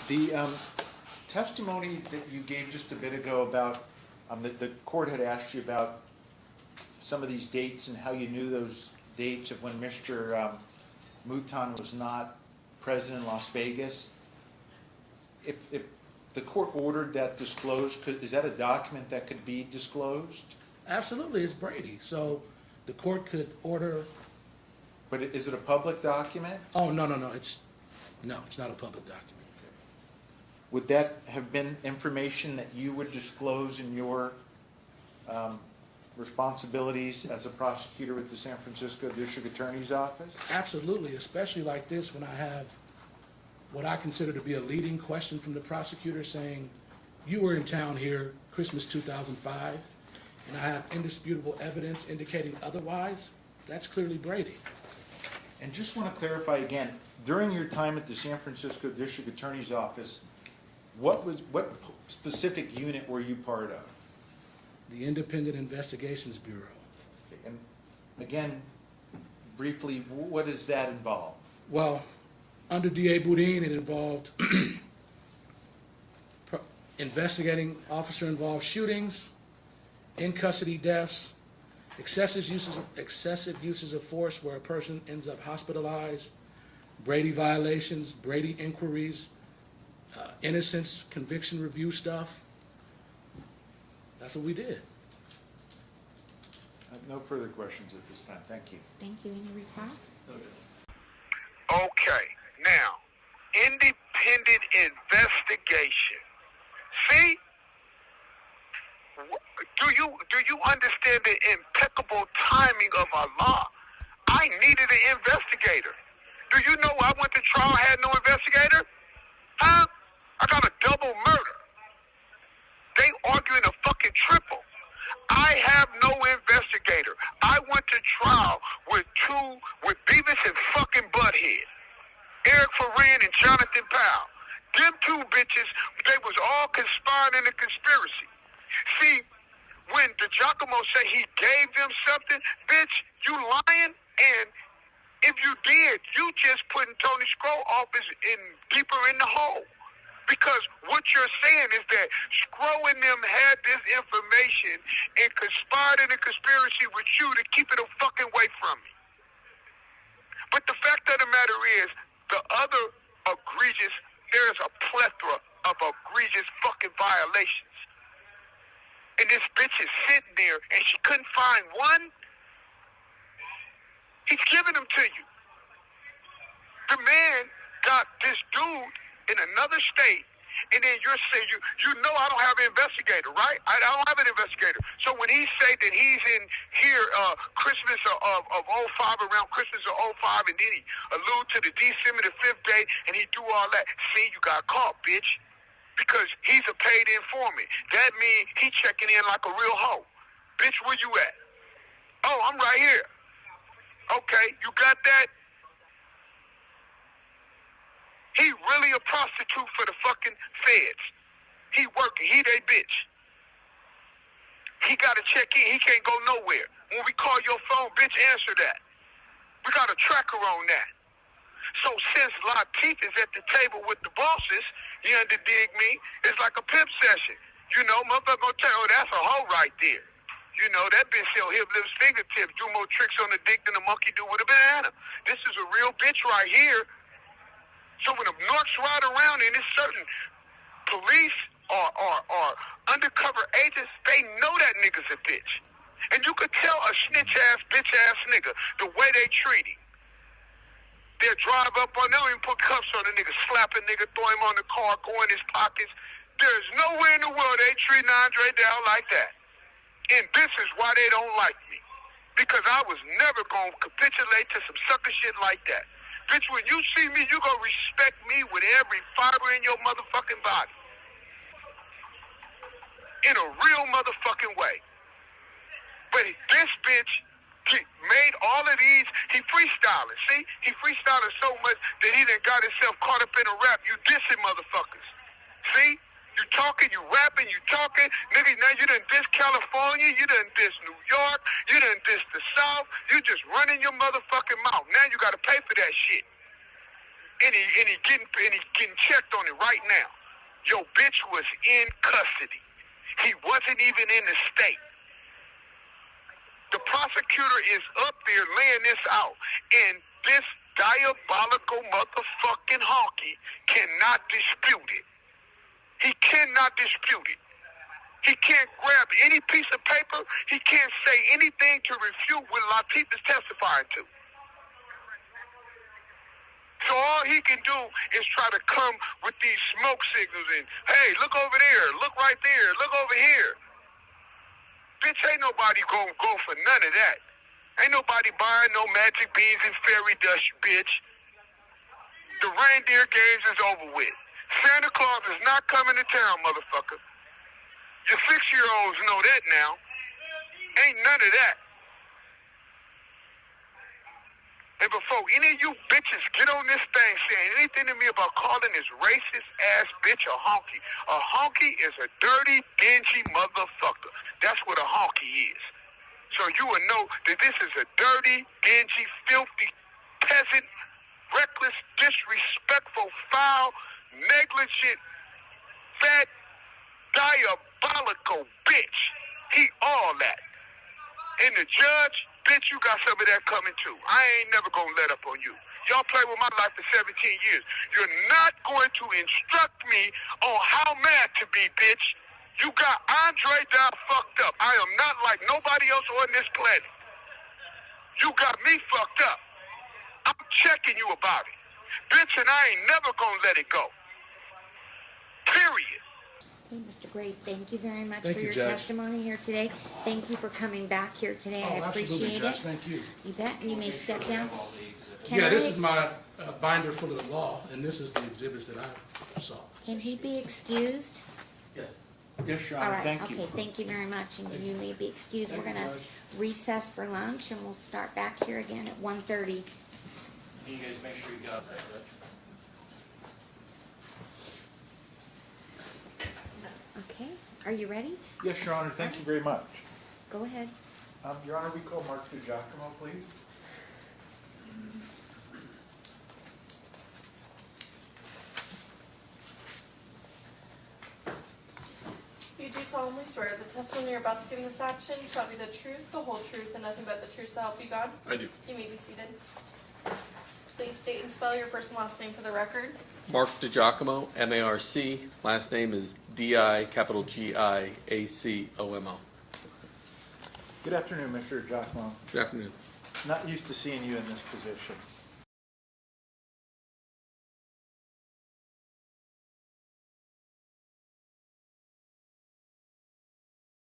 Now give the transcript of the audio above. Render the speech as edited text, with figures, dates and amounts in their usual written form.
The testimony that you gave just a bit ago about, the court had asked you about some of these dates and how you knew those dates of when Mr. Mouton was not present in Las Vegas. If the court ordered that disclosed, is that a document that could be disclosed? Absolutely, it's Brady. So the court could order. But is it a public document? Oh, no. It's not a public document. Would that have been information that you would disclose in your responsibilities as a prosecutor with the San Francisco District Attorney's Office? Absolutely, especially like this when I have what I consider to be a leading question from the prosecutor saying, you were in town here Christmas 2005, and I have indisputable evidence indicating otherwise. That's clearly Brady. And just want to clarify again, during your time at the San Francisco District Attorney's Office, what specific unit were you part of? The Independent Investigations Bureau. And again, briefly, what does that involve? Well, under D.A. Boudin, it involved investigating officer-involved shootings, in-custody deaths, excessive uses of force where a person ends up hospitalized, Brady violations, Brady inquiries, innocence, conviction review stuff. That's what we did. No further questions at this time. Thank you. Thank you. Any replies? Okay, now, independent investigation. See? Do you understand the impeccable timing of Allah? I needed an investigator. Do you know I went to trial, had no investigator? Huh? I got a double murder. They arguing a fucking triple. I have no investigator. I went to trial with Beavis and fucking Butthead. Eric Ferran and Jonathan Powell. Them two bitches, they was all conspiring in a conspiracy. See, when DeGiacomo said he gave them something, bitch, you lying, and if you did, you just putting Tony Scroll office deeper in the hole. Because what you're saying is that Scroll and them had this information and conspired in a conspiracy with you to keep it a fucking way from me. But the fact of the matter is, the other egregious, there's a plethora of egregious fucking violations. And this bitch is sitting there and she couldn't find one. He's giving them to you. The man got this dude in another state, and then you're saying, you know I don't have an investigator, right? I don't have an investigator. So when he say that he's in here Christmas of 05, around Christmas of 05, and then he allude to the December the 5th day, and he do all that, see, you got caught, bitch. Because he's a paid informant. That means he checking in like a real hoe. Bitch, where you at? Oh, I'm right here. Okay, you got that? He really a prostitute for the fucking feds. He working. He they bitch. He got to check in. He can't go nowhere. When we call your phone, bitch, answer that. We got a tracker on that. So since Latif is at the table with the bosses, you underdig me, it's like a pimp session. You know, motherfucker gonna tell you, that's a hoe right there. You know, that bitch sell hip lips fingertips, do more tricks on the dick than a monkey do with a banana. This is a real bitch right here. So when the narcs ride around and it's certain police or undercover agents, they know that nigga's a bitch. And you could tell a snitch-ass, bitch-ass nigga the way they treat him. They'll drive up on them and put cuffs on the nigga, slap a nigga, throw him on the car, go in his pockets. There's nowhere in the world they treat Andre down like that. And this is why they don't like me. Because I was never going to capitulate to some sucker shit like that. Bitch, when you see me, you gonna respect me with every fiber in your motherfucking body. In a real motherfucking way. But this bitch made all of these, he freestyling, see? He freestyling so much that he done got himself caught up in a rap. You dissing motherfuckers. See? You talking, you rapping, you talking. Nigga, now you done diss California, you done diss New York, you done diss the South. You just running your motherfucking mouth. Now you gotta pay for that shit. and he getting checked on it right now. Your bitch was in custody. He wasn't even in the state. The prosecutor is up there laying this out, and this diabolical motherfucking honky cannot dispute it. He cannot dispute it. He can't grab any piece of paper. He can't say anything to refute what Latif is testifying to. So all he can do is try to come with these smoke signals and, hey, look over there, look right there, look over here. Bitch, ain't nobody gonna go for none of that. Ain't nobody buying no magic beans and fairy dust, bitch. The reindeer games is over with. Santa Claus is not coming to town, motherfucker. Your 6-year-olds know that now. Ain't none of that. And before any of you bitches get on this thing saying anything to me about calling this racist ass bitch a honky is a dirty, dingy motherfucker. That's what a honky is. So you will know that this is a dirty, dingy, filthy, peasant, reckless, disrespectful, foul, negligent, fat, diabolical bitch. He all that. And the judge, bitch, you got some of that coming too. I ain't never gonna let up on you. Y'all play with my life for 17 years. You're not going to instruct me on how mad to be, bitch. You got Andre down fucked up. I am not like nobody else on this planet. You got me fucked up. I'm checking you about it. Bitch, and I ain't never gonna let it go. Period. Okay, Mr. Gray, thank you very much Thank for you, your Judge. testimony here today. Thank you for coming back here today. I Absolutely, appreciate Judge, it. thank you. You bet, and you may step down. Can Yeah, this I- is my binder full of the law, and this is the exhibits that I saw. Can he be excused? Yes. Yes, Your All Honor, right, thank you. okay, thank you very much, and you may be excused. Thank We're you, gonna Judge. recess for lunch, and we'll start back here again at 1:30. Can you guys make sure you got that, right? Okay, are you ready? Yes, Your Honor, thank you very much. Go ahead. Your Honor, we call Mark DiGiacomo, please. You do solemnly swear the testimony you're about to give in this action shall be the truth, the whole truth, and nothing but the truth, so help you God? I do. You may be seated. Please state and spell your first and last name for the record. Mark DiGiacomo, M-A-R-C. Last name is D-I-G-I-A-C-O-M-O. Good afternoon, Mr. DiGiacomo. Good afternoon. Not used to seeing you in this position.